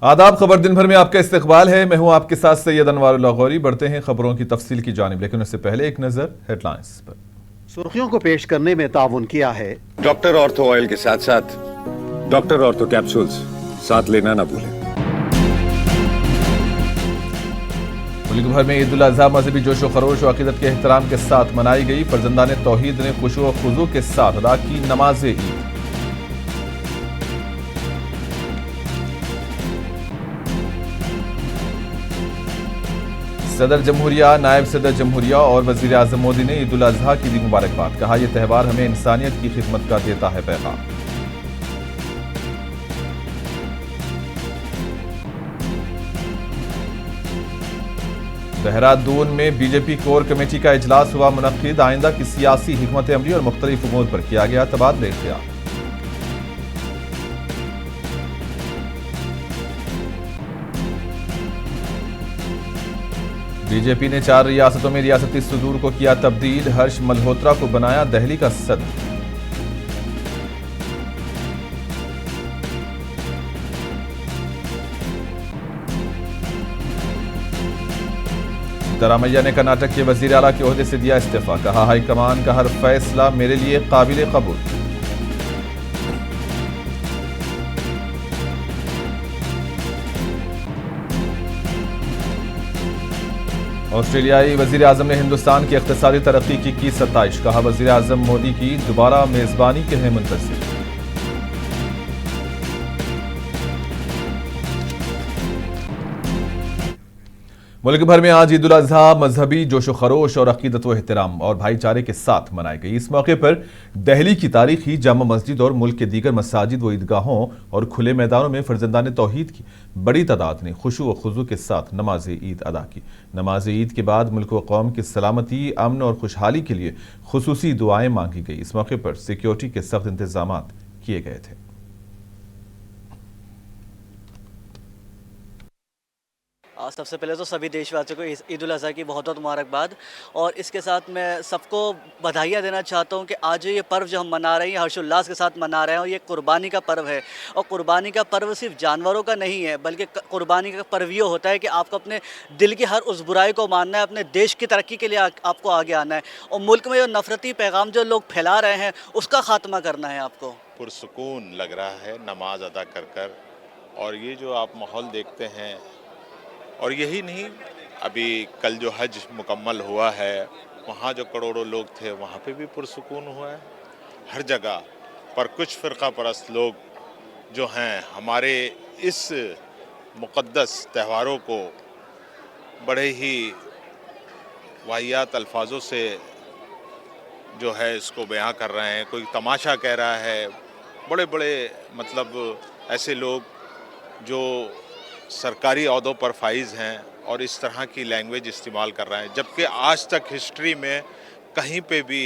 आदाब। खबर दिन भर में आपका इस्तकबाल है। मैं हूं आपके साथ सैयद अनवारुल्लाह गौरी। बढ़ते हैं खबरों की तफसील की जानिब, लेकिन उससे पहले एक नजर हेडलाइंस पर। सुर्खियों को पेश करने में ताउन किया है डॉक्टर ऑर्थो ऑयल के साथ साथ डॉक्टर ऑर्थो कैप्सूल्स साथ लेना ना भूलें। मुल्क भर में ईद उल अजहा मजहबी जोश व खरोश व अकीदत के एहतराम के साथ मनाई गई। फर्जंदान तौहीद ने खुशू व खुजू के साथ अदा की नमाज ईद। सदर जमहूरिया, नायब सदर जमहूरिया और वजीर आजम मोदी ने ईद उल अजहा की दी मुबारकबाद। कहा, यह त्यौहार हमें इंसानियत की खिदमत का देता है पैगाम। देहरादून में बीजेपी कोर कमेटी का इजलास हुआ मुनक्किद। आइंदा की सियासी हिकमत अमली और मुख्तलिफ उमूर पर किया गया तबादला ख्याल। बीजेपी ने 4 रियासतों में रियासती सुदूर को किया तब्दील। हर्ष मल्होत्रा को बनाया दिल्ली का सदर। सिद्धारमैया ने कर्नाटक के वजीर आला के ओहदे से दिया इस्तीफा। कहा, हाईकमान का हर फैसला मेरे लिए काबिल कबूल। ऑस्ट्रेलियाई वजीर आजम ने हिंदुस्तान की इक्तिसादी तरक्की की सत्ताइश। कहा, वजीर आजम मोदी की दोबारा मेजबानी के हैं मुंतज़िर। मुल्क भर में आज ईद उल अजहा मजहबी जोशो खरोश और अकीदत व एहतराम और भाईचारे के साथ मनाई गई। इस मौके पर दिल्ली की तारीखी जामा मस्जिद और मुल्क के दीगर मसाजिद व ईदगाहों और खुले मैदानों में फर्जंदान तौहीद की बड़ी तादाद ने खुशू व खुजू के साथ नमाज ईद अदा की। नमाज ईद के बाद मुल्क व कौम की सलामती, अमन और खुशहाली के लिए खुसूसी दुआएं मांगी गई। इस मौके पर सिक्योरिटी के सख्त इंतजाम किए गए थे। सबसे पहले तो सभी देशवासियों को ईद उल अज़हा की बहुत बहुत मुबारकबाद। और इसके साथ मैं सबको बधाइयाँ देना चाहता हूँ कि आज ये पर्व जो हम मना रहे हैं हर्षोल्लास के साथ मना रहे हैं, और ये कुर्बानी का पर्व है। और कुर्बानी का पर्व सिर्फ जानवरों का नहीं है, बल्कि कुर्बानी का पर्व ये होता है कि आपको अपने दिल की हर उस बुराई को मानना है, अपने देश की तरक्की के लिए आपको आगे आना है, और मुल्क में जो नफरती पैगाम जो लोग फैला रहे हैं उसका खात्मा करना है आपको। पुरसुकून लग रहा है नमाज अदा कर और ये जो आप माहौल देखते हैं, और यही नहीं, अभी कल जो हज मुकम्मल हुआ है वहाँ जो करोड़ों लोग थे वहाँ पे भी पुरसुकून हुआ है हर जगह। पर कुछ फ़िरका परस्त लोग जो हैं हमारे इस मुक़द्दस त्योहारों को बड़े ही वाहियात अल्फाजों से जो है इसको बयां कर रहे हैं। कोई तमाशा कह रहा है, बड़े बड़े मतलब ऐसे लोग जो सरकारी ओहदों पर फाइज हैं और इस तरह की लैंग्वेज इस्तेमाल कर रहे हैं, जबकि आज तक हिस्ट्री में कहीं पे भी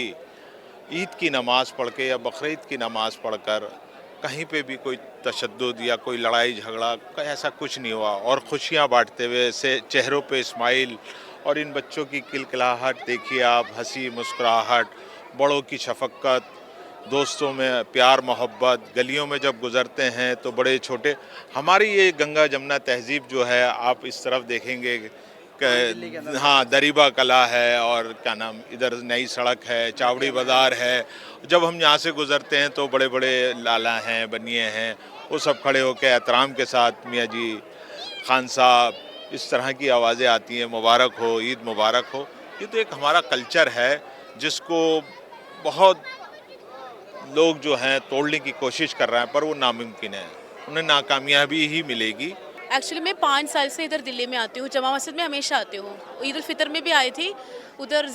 ईद की नमाज़ पढ़ के या बकरीद की नमाज़ पढ़कर कहीं पे भी कोई तशद्दुद या कोई लड़ाई झगड़ा ऐसा कुछ नहीं हुआ। और खुशियाँ बांटते हुए से चेहरों पे इस्माइल, और इन बच्चों की किलकिलाहट देखिए आप, हंसी मुस्कुराहट, बड़ों की शफकत, दोस्तों में प्यार मोहब्बत, गलियों में जब गुज़रते हैं तो बड़े छोटे। हमारी ये गंगा जमुना तहज़ीब जो है आप इस तरफ देखेंगे कि हाँ दरीबा कला है, और क्या नाम, इधर नई सड़क है, चावड़ी बाज़ार है। जब हम यहाँ से गुज़रते हैं तो बड़े बड़े लाला हैं, बनिए हैं, वो सब खड़े होकर एहतराम के साथ मियाँ जी, खान साहब, इस तरह की आवाज़ें आती हैं, मुबारक हो, ईद मुबारक हो। ये तो एक हमारा कल्चर है जिसको बहुत लोग जो हैं तोड़ने की कोशिश कर रहे हैं, पर वो नामुमकिन है, उन्हें नाकामयाबी ही मिलेगी। एक्चुअली मैं 5 साल से इधर दिल्ली में आती हूँ, जमा मस्जिद में हमेशा आती हूँ। ईद उल फितर में भी आई थी, उधर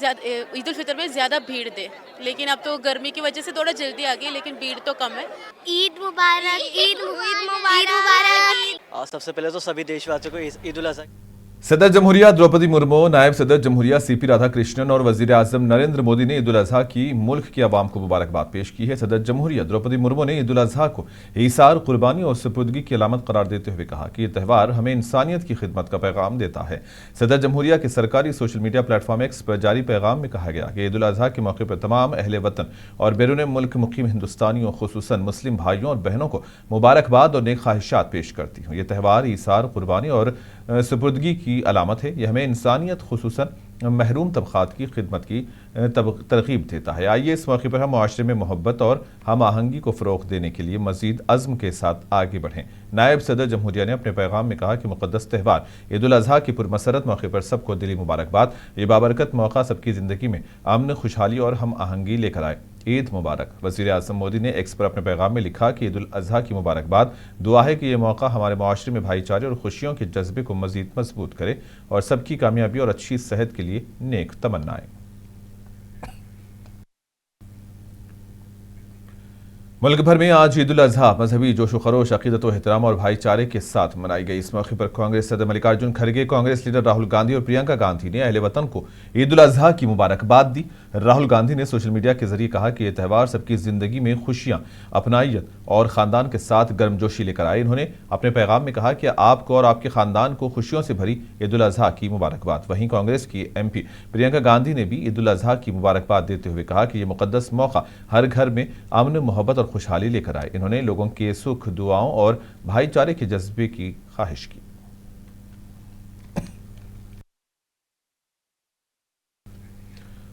ईद उल फितर में ज़्यादा भीड़ थे, लेकिन अब तो गर्मी की वजह से थोड़ा जल्दी आ गई, लेकिन भीड़ तो कम है। ईद मुबारक, ईद मुबारक। सबसे पहले तो सभी देशवासियों को ईद उल अज़हा सदर जमहूरिया द्रौपदी मुर्मू, नायब सदर जमहूरिया सीपी राधाकृष्णन और वजीर आजम नरेंद्र मोदी ने ईद उल अजहा की मुल्क की आवाम को मुबारकबाद पेश की है। सदर जमहूरिया द्रौपदी मुर्मू ने ईद उल अजहा को ईसार, कुर्बानी और सुपुर्दगी की अलामत करार देते हुए कहा कि यह त्यौहार हमें इंसानियत की खिदमत का पैगाम देता है। सदर जमहूरिया के सरकारी सोशल मीडिया प्लेटफॉर्म एक्स पर जारी पैगाम में कहा गया कि ईद उल अजहा के मौके पर तमाम अहले वतन और बैरून मुल्क मुकीम हिंदुस्तानियों, खुसूसन मुस्लिम भाइयों और बहनों को मुबारकबाद और नेक ख्वाहिशात पेश करती हूँ। यह त्यौहार ईसार, कुर्बानी और सुपुर्दगी की अलामत है। यह हमें इंसानियत, खुसूसन महरूम तबकात की खिदमत की तरगीब देता है। आइए इस मौके पर हम मुआशरे में मोहब्बत और हम आहंगी को फ़रोग़ देने के लिए मज़ीद अज़्म के साथ आगे बढ़ें। नायब सदर जमहूरिया ने अपने पैगाम में कहा कि मुक़द्दस त्यौहार ईद उल अज़हा की पुरमसरत मौके पर सबको दिली मुबारकबाद। ये बाबरकत मौका सबकी ज़िंदगी में अमन, खुशहाली और हम आहंगी लेकर आए। ईद मुबारक। वज़ीर आज़म मोदी ने एक्स पर अपने पैगाम में लिखा कि ईद उल अज़हा की मुबारकबाद। दुआ है कि यह मौका हमारे मुआशरे में भाईचारे और खुशियों के जज्बे को मज़ीद मजबूत करे और सबकी कामयाबी और अच्छी सेहत के लिए नेक तमन्नाएं। मुल्क भर में आज ईद उल अज़हा मजहबी जोश व खरोश, अकीदत व एहतराम और भाईचारे के साथ मनाई गई। इस मौके पर कांग्रेस सदर मल्लिकार्जुन खड़गे, कांग्रेस लीडर राहुल गांधी और प्रियंका गांधी ने अहले वतन को ईद उल अज़हा की मुबारकबाद दी। राहुल गांधी ने सोशल मीडिया के जरिए कहा कि यह त्यौहार सबकी जिंदगी में खुशियां, अपनाइयत और खानदान के साथ गर्मजोशी लेकर आए। इन्होंने अपने पैगाम में कहा कि आपको और आपके खानदान को खुशियों से भरी ईद उल अज़हा की मुबारकबाद। वहीं कांग्रेस की MP प्रियंका गांधी ने भी ईद उल अज़हा की मुबारकबाद देते हुए कहा कि यह मुकद्दस मौका हर घर में अमन, मोहब्बत और खुशहाली लेकर आए। इन्होंने लोगों के सुख, दुआओं और भाईचारे के जज्बे की ख्वाहिश की।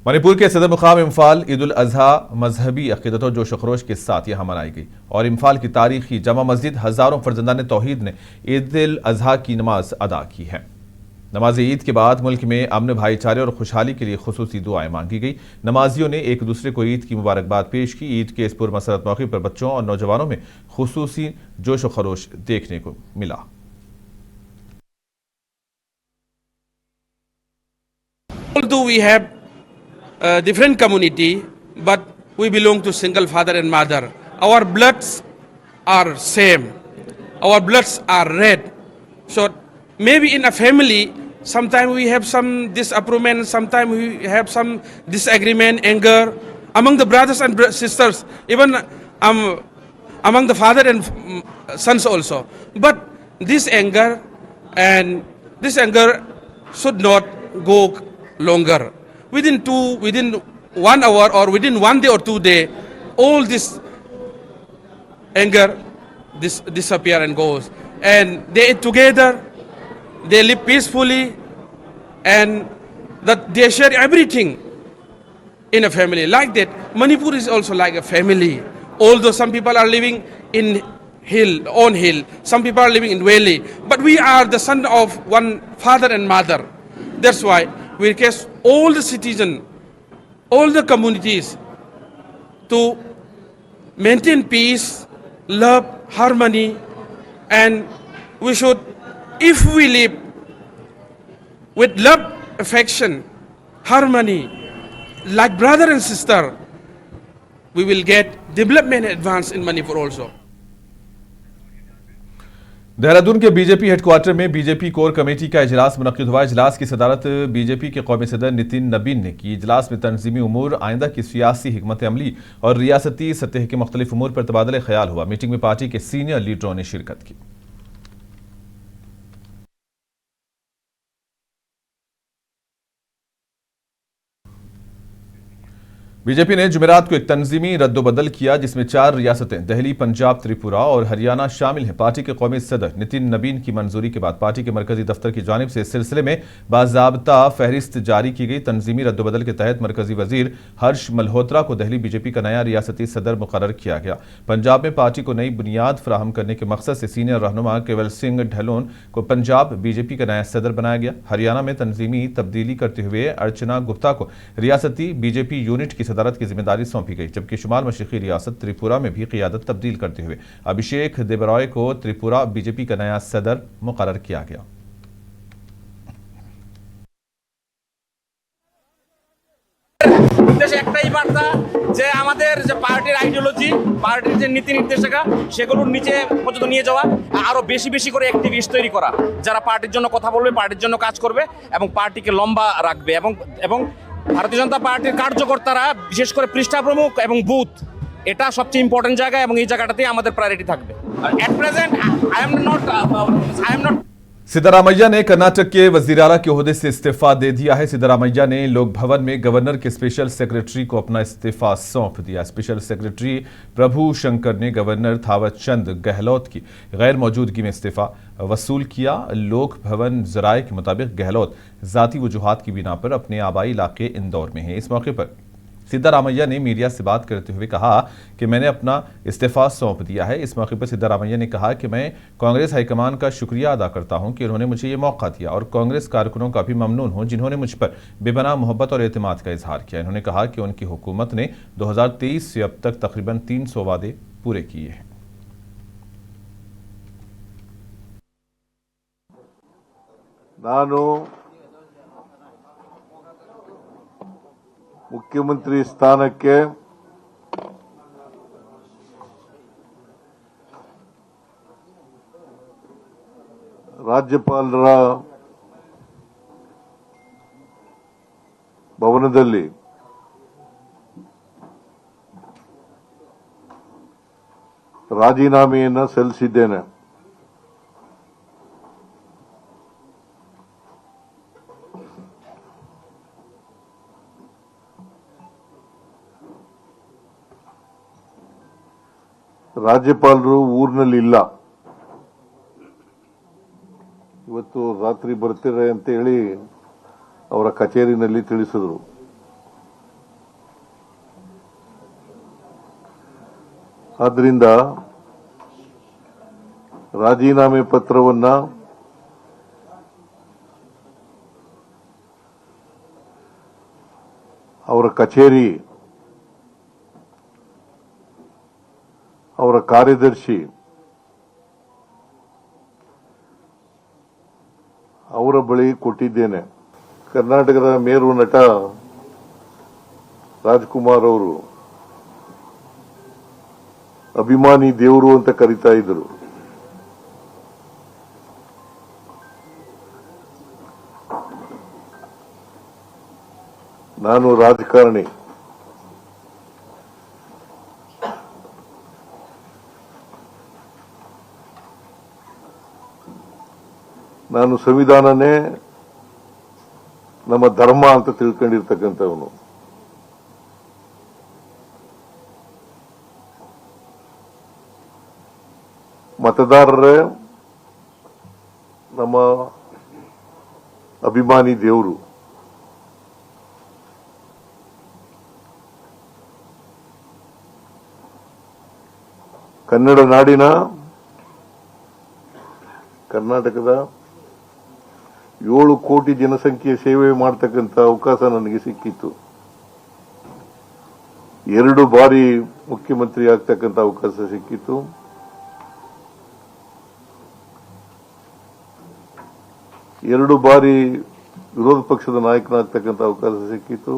मणिपुर के सदर मुकाम इम्फाल ईद उल अज़हा मजहबी अकीदत और जोश व खरोश के साथ यहां मनाई गई और इम्फाल की तारीखी जामा मस्जिद हजारों फर्जंदान तौहीद ने ईद उल अज़हा की नमाज अदा की है। नमाज ईद के बाद मुल्क में अमन, भाईचारे और खुशहाली के लिए खुसूसी दुआएं मांगी गई। नमाजियों ने एक दूसरे को ईद की मुबारकबाद पेश की। ईद के इस पुरमसरत मौके पर बच्चों और नौजवानों में खुसूसी जोश व खरोश देखने को मिला। Although we have different community, but we belong to single father and mother. Our bloods are same. Our bloods are red. So maybe in a family, sometimes we have some disagreement, sometimes we have some disagreement, anger among the brothers and sisters, even among the father and sons also. But this anger should not go longer. Within 1 hour or within 1 day or 2 days, all this anger disappear and goes, and they eat together, they live peacefully, and that they share everything in a family. Like that, Manipur is also like a family. Although some people are living in on hill, some people are living in valley, but we are the son of one father and mother. That's why we request all the citizens, all the communities to maintain peace, love, harmony, and we should, if we live with love, affection, harmony, like brother and sister, we will get development advance in Manipur also. Dehradun के BJP headquarter में BJP core committee का इजलास मुनक्किद हुआ। इजलास की सदारत BJP के कौमी सदर नितिन नबीन ने की। इजलास में तंजीमी उमूर, आइंदा की सियासी हिकमत अमली और रियासती सतह के मुख्तलिफ उमूर पर तबादला ख्याल हुआ। मीटिंग में पार्टी के सीनियर लीडरों ने शिरकत की। बीजेपी ने जुमेरात को एक तंजीमी रद्दोबदल किया जिसमें 4 रियासतें दिल्ली, पंजाब, त्रिपुरा और हरियाणा शामिल हैं। पार्टी के कौमी सदर नितिन नबीन की मंजूरी के बाद पार्टी के मरकजी दफ्तर की जानिब से इस सिलसिले में बाज़ाब्ता फहरिस्त जारी की गई। तंजीमी रद्दोबदल के तहत मरकजी वजीर हर्ष मल्होत्रा को दिल्ली बीजेपी का नया रियासती सदर मुकर्रर किया गया। पंजाब में पार्टी को नई बुनियाद फराहम करने के मकसद से सीनियर रहनुमा केवल सिंह ढलोन को पंजाब बीजेपी का नया सदर बनाया गया। हरियाणा में तंजीमी तब्दीली करते हुए अर्चना गुप्ता को रियासती बीजेपी यूनिट की सदारत की जिम्मेदारी सौंपी गई, जबकि शुमाल मशरिकी रियासत त्रिपुरा में भी क़ियादत तब्दील करते हुए अभिषेक देबरॉय को त्रिपुरा बीजेपी का नया सदर मुकर्रर किया गया। উদ্দেশ্য একটাই বার্তা যে আমাদের যে পার্টির আইডিওলজি, পার্টির যে নীতি নির্দেশিকা, সেগুলোর নিচে পর্যন্ত নিয়ে যাওয়া, আরো বেশি বেশি করে অ্যাক্টিভিস্ট তৈরি করা যারা পার্টির জন্য কথা বলবে, পার্টির জন্য কাজ করবে এবং পার্টিকে লম্বা রাখবে। এবং ভারতীয় জনতা পার্টির কার্যকর্তারা বিশেষ করে পৃষ্ঠা প্রমুখ এবং বুথ, এটা সবচেয়ে ইম্পর্টেন্ট জায়গা এবং এই জায়গাটাতেই আমাদের প্রায়োরিটি থাকবে। At present I am not Siddaramaiah ने कर्नाटक के वजीर आला के ओहदे से इस्तीफा दे दिया है। सिद्धारामैया ने लोक भवन में गवर्नर के स्पेशल सेक्रेटरी को अपना इस्तीफा सौंप दिया। स्पेशल सेक्रेटरी प्रभु शंकर ने गवर्नर थावर चंद गहलोत की गैर मौजूदगी में इस्तीफा वसूल किया। लोक भवन जराये के मुताबिक गहलोत जाती वजूहात की बिना पर अपने आबाई इलाके इंदौर में हैं। इस मौके पर सिद्धारामैया ने मीडिया से बात करते हुए कहा कि मैंने अपना इस्तीफा सौंप दिया है। इस मौके पर सिद्धारामैया ने कहा कि मैं कांग्रेस हाईकमान का शुक्रिया अदा करता हूं कि उन्होंने मुझे ये मौका दिया और कांग्रेस कारकुनों का भी ममनून हूं जिन्होंने मुझ पर बेपनाह मोहब्बत और एतमाद का इजहार किया। इन्होंने कहा कि उनकी हुकूमत ने 2023 से अब तक तकरीबन 300 वादे पूरे किए हैं। ನಾನು ಮುಖ್ಯಮಂತ್ರಿ ಸ್ಥಾನಕ್ಕೆ ರಾಜ್ಯಪಾಲರ ಭವನದಲ್ಲಿ ರಾಜೀನಾಮೆಯನ್ನು ಸಲ್ಲಿಸಿದ್ದೇನೆ। ರಾಜ್ಯಪಾಲರು ಊರಿನಲ್ಲಿ ಇಲ್ಲ, ಇವತ್ತು ರಾತ್ರಿ ಬರ್ತಾರೆ ಅಂತ ಹೇಳಿ ಅವರ ಕಚೇರಿನಲ್ಲಿ ತಿಳಿಸಿದರು। ಆದ್ದರಿಂದ ರಾಜೀನಾಮೆ ಪತ್ರವನ್ನ ಅವರ ಕಚೇರಿ, ಅವರ ಕಾರ್ಯದರ್ಶಿ, ಅವರ ಬಳಿ ಕೊಟ್ಟಿದ್ದೇನೆ। ಕರ್ನಾಟಕದ ಮೇರು ನಟ ರಾಜ್ಕುಮಾರ್ ಅವರು ಅಭಿಮಾನಿ ದೇವರು ಅಂತ ಕರೀತಾ ಇದ್ರು। ನಾನು ರಾಜಕಾರಣಿ, ನಾನು ಸಂವಿಧಾನನೇ ನಮ್ಮ ಧರ್ಮ ಅಂತ ತಿಳ್ಕೊಂಡಿರ್ತಕ್ಕಂಥವನು। ಮತದಾರರೇ ನಮ್ಮ ಅಭಿಮಾನಿ ದೇವರು। ಕನ್ನಡ ನಾಡಿನ, ಕರ್ನಾಟಕದ 7 ಕೋಟಿ ಜನಸಂಖ್ಯೆ ಸೇವೆ ಮಾಡತಕ್ಕಂಥ ಅವಕಾಶ ನನಗೆ ಸಿಕ್ಕಿತ್ತು। 2 ಬಾರಿ ಮುಖ್ಯಮಂತ್ರಿ ಆಗ್ತಕ್ಕಂಥ ಅವಕಾಶ ಸಿಕ್ಕಿತ್ತು। ಎರಡು ಬಾರಿ ವಿರೋಧ ಪಕ್ಷದ ನಾಯಕನಾಗ್ತಕ್ಕಂಥ ಅವಕಾಶ ಸಿಕ್ಕಿತ್ತು।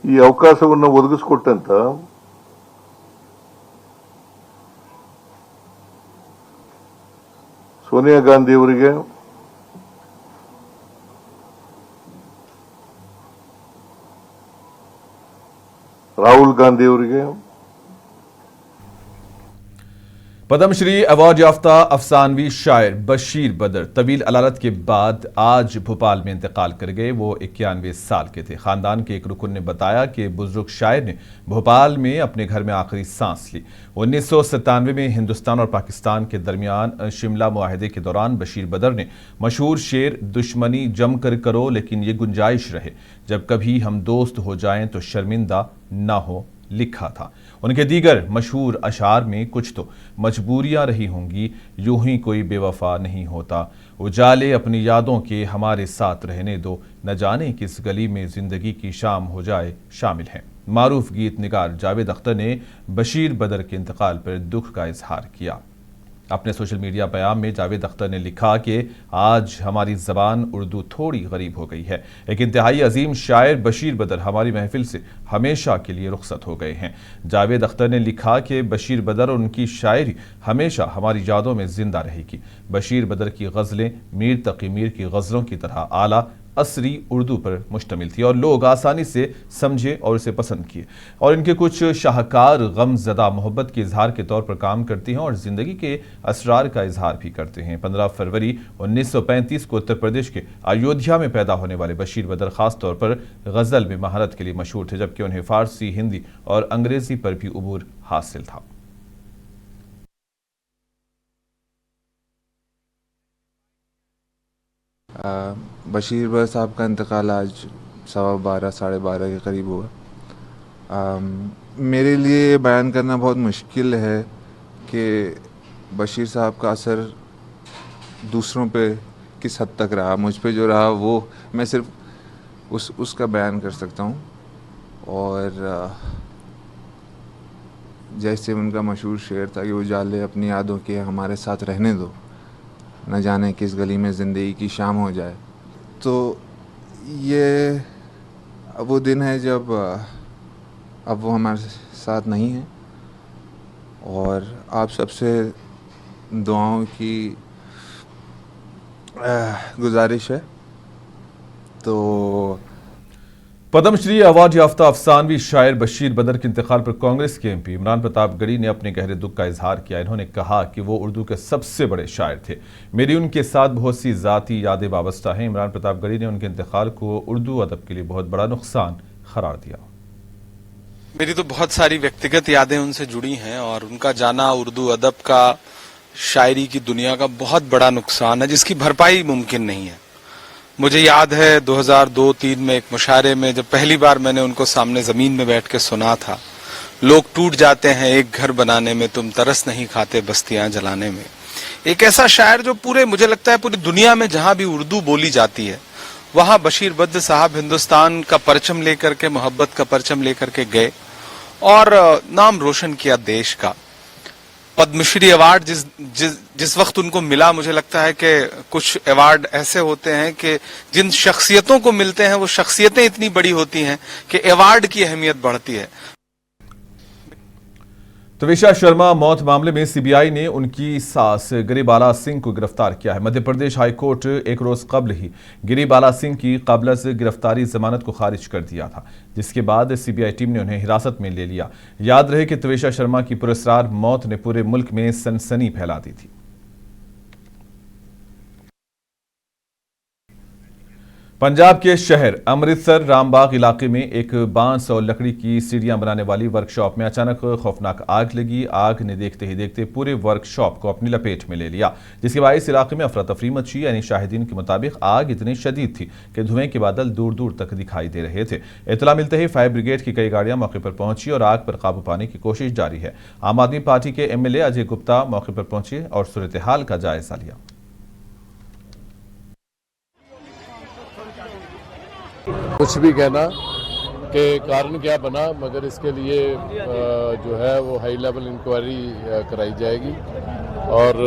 ಈ ಅವಕಾಶವನ್ನು ಒದಗಿಸಿಕೊಟ್ಟಂತ ಸೋನಿಯಾ ಗಾಂಧಿ ಅವರಿಗೆ, ರಾಹುಲ್ ಗಾಂಧಿ ಅವರಿಗೆ, पद्मश्री अवार्ड याफ्ता अफसानवी शायर बशीर बदर तवील अलालत के बाद आज भोपाल में इंतकाल कर गए। वो 91 साल के थे। खानदान के एक रुकन ने बताया कि बुजुर्ग शायर ने भोपाल में अपने घर में आखिरी सांस ली। 1997 में हिंदुस्तान और पाकिस्तान के दरमियान शिमला मुआहदे के दौरान बशीर बदर ने मशहूर शेर दुश्मनी जमकर करो लेकिन ये गुंजाइश रहे जब कभी हम दोस्त हो जाएं तो शर्मिंदा ना हो लिखा था। उनके दीगर मशहूर अशार में कुछ तो मजबूरियां रही होंगी, यूं ही कोई बेवफा नहीं होता, उजाले अपनी यादों के हमारे साथ रहने दो, न जाने किस गली में जिंदगी की शाम हो जाए शामिल हैं। मारूफ गीत निगार जावेद अख्तर ने बशीर बदर के इंतकाल पर दुख का इजहार किया। अपने सोशल मीडिया बयान में जावेद अख्तर ने लिखा कि आज हमारी ज़बान उर्दू थोड़ी गरीब हो गई है। एक इंतहाई अजीम शायर बशीर बदर हमारी महफिल से हमेशा के लिए रुखसत हो गए हैं। जावेद अख्तर ने लिखा कि बशीर बदर और उनकी शायरी हमेशा हमारी यादों में जिंदा रहेगी। बशीर बदर की गज़लें मीर तकी मीर की गज़लों की तरह आला असरी उर्दू पर मुश्तमिल थी और लोग आसानी से समझे और इसे पसंद किए। और इनके कुछ शाहकार गमज़दा मोहब्बत के इजहार के तौर पर काम करती हैं और ज़िंदगी के असरार का इजहार भी करते हैं। 15 फरवरी 1935 को उत्तर प्रदेश के अयोध्या में पैदा होने वाले बशीर बदर ख़ास तौर पर गज़ल में महारत के लिए मशहूर थे, जबकि उन्हें फ़ारसी, हिंदी और अंग्रेज़ी पर भी उबूर हासिल था। बशीर बदर साहब का इंतकाल आज 12:15 साढ़े 12 के करीब हुआ। मेरे लिए बयान करना बहुत मुश्किल है कि बशीर साहब का असर दूसरों पे किस हद तक रहा, मुझ पे जो रहा वो मैं सिर्फ उसका बयान कर सकता हूँ। और जैसे उनका मशहूर शेर था कि उजाले अपनी यादों के हमारे साथ रहने दो, न जाने किस गली में ज़िंदगी की शाम हो जाए। तो ये वो दिन है जब अब वो हमारे साथ नहीं है और आप सबसे दुआओं की गुजारिश है। तो पद्मश्री अवार्ड याफ्ता अफसानवी शायर बशीर बदर के इंतकाल पर कांग्रेस के एमपी इमरान प्रताप गढ़ी ने अपने गहरे दुख का इजहार किया। इन्होंने कहा कि वो उर्दू के सबसे बड़े शायर थे। मेरी उनके साथ बहुत सी ज़ाती यादें वाबस्ता हैं। इमरान प्रताप गढ़ी ने उनके इंतकाल को उर्दू अदब के लिए बहुत बड़ा नुकसान करार दिया। मेरी तो बहुत सारी व्यक्तिगत यादें उनसे जुड़ी हैं और उनका जाना उर्दू अदब का, शायरी की दुनिया का बहुत बड़ा नुकसान है जिसकी भरपाई मुमकिन नहीं है। मुझे याद है 2002-03 में एक मुशायरे में जब पहली बार मैंने उनको सामने जमीन में बैठ के सुना था, लोग टूट जाते हैं एक घर बनाने में, तुम तरस नहीं खाते बस्तियां जलाने में। एक ऐसा शायर जो मुझे लगता है पूरी दुनिया में जहां भी उर्दू बोली जाती है वहां बशीर बद्र साहब हिंदुस्तान का परचम लेकर के, मोहब्बत का परचम लेकर के गए और नाम रोशन किया देश का। पद्मश्री अवार्ड जिस वक्त उनको मिला, मुझे लगता है कि कुछ अवार्ड ऐसे होते हैं कि जिन शख्सियतों को मिलते हैं वो शख्सियतें इतनी बड़ी होती हैं कि अवार्ड की अहमियत बढ़ती है। त्विषा शर्मा मौत मामले में सीबीआई ने उनकी सास गिरिबाला सिंह को गिरफ्तार किया है। मध्य प्रदेश हाई कोर्ट एक रोज कबल ही गिरिबाला सिंह की काबिल गिरफ्तारी जमानत को खारिज कर दिया था, जिसके बाद सीबीआई टीम ने उन्हें हिरासत में ले लिया। याद रहे कि त्विषा शर्मा की पुरस्कार मौत ने पूरे मुल्क में सनसनी फैला दी थी। पंजाब के शहर अमृतसर रामबाग इलाके में एक बांस और लकड़ी की सीढ़ियां बनाने वाली वर्कशॉप में अचानक खौफनाक आग लगी। आग ने देखते ही देखते पूरे वर्कशॉप को अपनी लपेट में ले लिया, जिसके बाद इस इलाके में अफरा तफरी मची। यानी शाहिदीन के मुताबिक आग इतनी शदीद थी कि धुएं के बादल दूर दूर तक दिखाई दे रहे थे। इत्तला मिलते ही फायर ब्रिगेड की कई गाड़ियां मौके पर पहुंची और आग पर काबू पाने की कोशिश जारी है। आम आदमी पार्टी के एमएलए अजय गुप्ता मौके पर पहुंचे और सूरत हाल का जायजा लिया। कुछ भी कहना कि कारण क्या बना, मगर इसके लिए जो है वो हाई लेवल इंक्वायरी कराई जाएगी और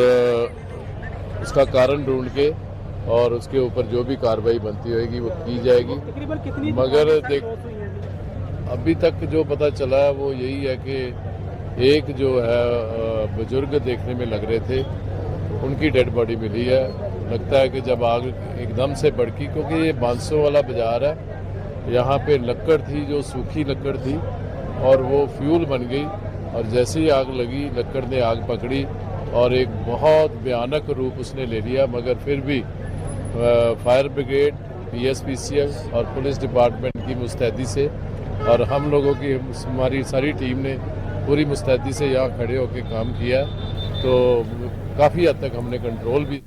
उसका कारण ढूंढ के और उसके ऊपर जो भी कार्रवाई बनती होगी वो की जाएगी। मगर देख अभी तक जो पता चला वो यही है कि एक जो है बुजुर्ग देखने में लग रहे थे, उनकी डेड बॉडी मिली है। लगता है कि जब आग एकदम से भड़की, क्योंकि ये बांसों वाला बाजार है, यहाँ पे लकड़ थी जो सूखी लकड़ थी और वो फ्यूल बन गई और जैसे ही आग लगी लकड़ ने आग पकड़ी और एक बहुत भयानक रूप उसने ले लिया। मगर फिर भी फायर ब्रिगेड, पीएसपीसीएल और पुलिस डिपार्टमेंट की मुस्तैदी से और हम लोगों की हमारी सारी टीम ने पूरी मुस्तैदी से यहाँ खड़े होकर काम किया, तो काफ़ी हद तक हमने कंट्रोल भी।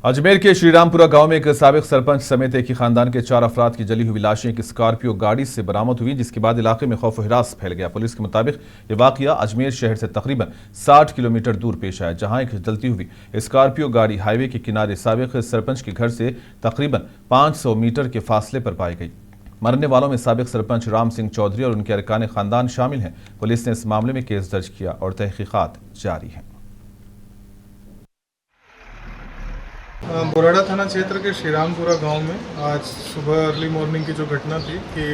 अजमेर के श्रीरामपुरा गांव में एक साबिक सरपंच समेत एक ही खानदान के 4 अफराद की जली हुई लाशें एक स्कॉर्पियो गाड़ी से बरामद हुई, जिसके बाद इलाके में खौफ हिरास फैल गया। पुलिस के मुताबिक ये वाकया अजमेर शहर से तकरीबन 60 किलोमीटर दूर पेश आया, जहां एक जलती हुई स्कॉर्पियो गाड़ी हाईवे के किनारे साबिक सरपंच के घर से तकरीबन 500 मीटर के फासले पर पाई गई। मरने वालों में साबिक सरपंच राम सिंह चौधरी और उनके अरकान खानदान शामिल हैं। पुलिस ने इस मामले में केस दर्ज किया और तहकीकात जारी है। बोराड़ा थाना क्षेत्र के श्रीरामपुरा गांव में आज सुबह अर्ली मॉर्निंग की जो घटना थी कि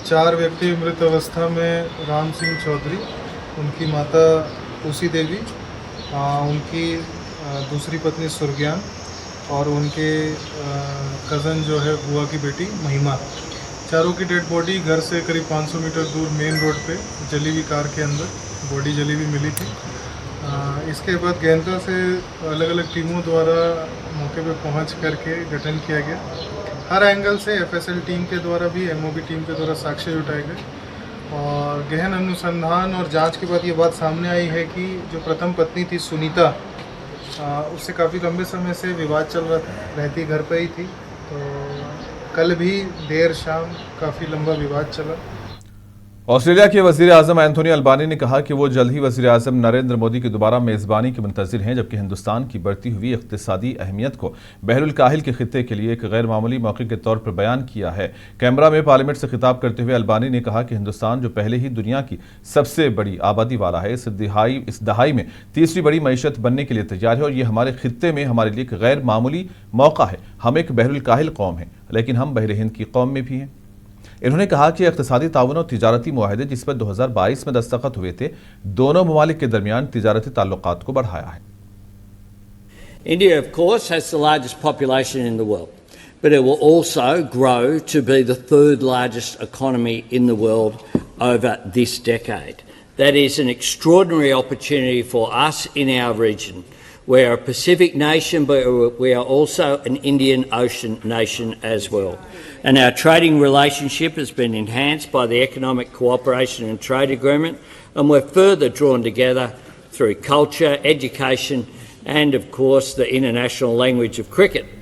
4 व्यक्ति मृत अवस्था में राम सिंह चौधरी, उनकी माता उसी देवी, उनकी दूसरी पत्नी सुरज्ञान और उनके कज़न जो है बुआ की बेटी महिमा, चारों की डेड बॉडी घर से करीब 500 मीटर दूर मेन रोड पे जली हुई कार के अंदर बॉडी जली हुई मिली थी। इसके बाद गैंता से अलग अलग टीमों द्वारा मौके पे पहुंच करके गठन किया गया। हर एंगल से एफएसएल टीम के द्वारा भी एमओबी टीम के द्वारा साक्ष्य जुटाए गए और गहन अनुसंधान और जांच के बाद ये बात सामने आई है कि जो प्रथम पत्नी थी सुनीता, उससे काफ़ी लंबे समय से विवाद चल रहती घर पे ही थी। तो कल भी देर शाम काफ़ी लंबा विवाद चला। ऑस्ट्रेलिया के वज़ीर आज़म एंथोनी अल्बानी ने कहा कि वो जल्द ही वज़ीर आज़म नरेंद्र मोदी की दोबारा मेज़बानी के मुंतज़िर हैं, जबकि हिंदुस्तान की बढ़ती हुई इक़्तिसादी अहमियत को बहरुल काहिल के खित्ते के लिए एक गैर मामूली मौके के तौर पर बयान किया है। कैमरा में पार्लियामेंट से खिताब करते हुए अल्बानी ने कहा कि हिंदुस्तान जो पहले ही दुनिया की सबसे बड़ी आबादी वाला है, इस दहाई में तीसरी बड़ी मईशत बनने के लिए तैयार है और ये हमारे खित्ते में हमारे लिए एक गैर मामूली मौका है। हम एक बहरुल काहिल कौम हैं, लेकिन हम बहर हिंद की कौम में भी हैं। इन्होंने कहा कि इक़्तिसादी ताउन और तिजारती मुआहदे जिस पर 2022 में दस्तखत हुए थे, दोनों ममालिक के दरमियान तिजारती ताल्लुकात को बढ़ाया है। India, of course, has the largest population in the world, but it will also grow to be the 3rd largest economy in the world over this decade. That is an extraordinary opportunity for us in our region. We are a Pacific nation, but we are also an Indian Ocean nation as well. And our trading relationship has been enhanced by the Economic Cooperation and Trade Agreement, and we're further drawn together through culture, education, and of course the international language of cricket.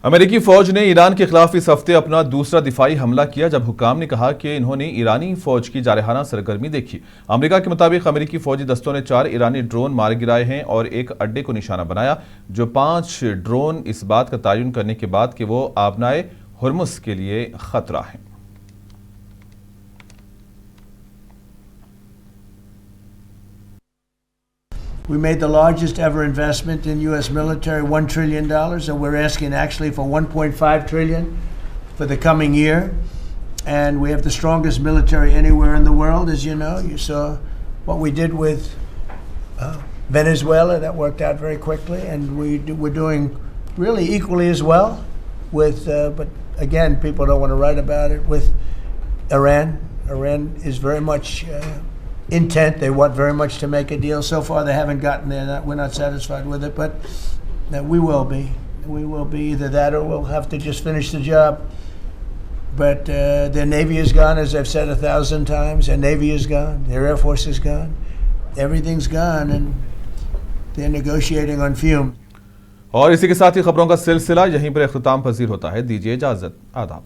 अमेरिकी फौज ने Iran के खिलाफ इस हफ्ते अपना दूसरा दिफाई हमला किया, जब हुक्काम ने कहा कि इन्होंने ईरानी फौज की जारहाना सरगर्मी देखी। अमेरिका के मुताबिक अमेरिकी फौजी दस्तों ने 4 ईरानी ड्रोन मार गिराए हैं और एक अड्डे को निशाना बनाया, जो 5 ड्रोन इस बात का तयन करने के बाद कि वो आबनाए हुर्मुस के लिए खतरा है। We made the largest ever investment in U.S. military, $1 trillion, and we're asking actually for $1.5 trillion for the coming year. And we have the strongest military anywhere in the world, as you know. You saw what we did with Venezuela. That worked out very quickly, and we're doing really equally as well with, but again, people don't want to write about it, with Iran. Iran is very much intent. They want very much to make a deal. So far, they haven't gotten there. We're not satisfied with it, but we will be. We will be either that or we'll have to just finish the job. But their Navy is gone, as I've said 1,000 times. Their Navy is gone. Their Air Force is gone. Everything's gone, and they're negotiating on fumes. और इसी के साथ ही खबरों का सिलसिला यहीं पर इख्तिताम पजीर होता है। दीजिए इजाजत। आदाब।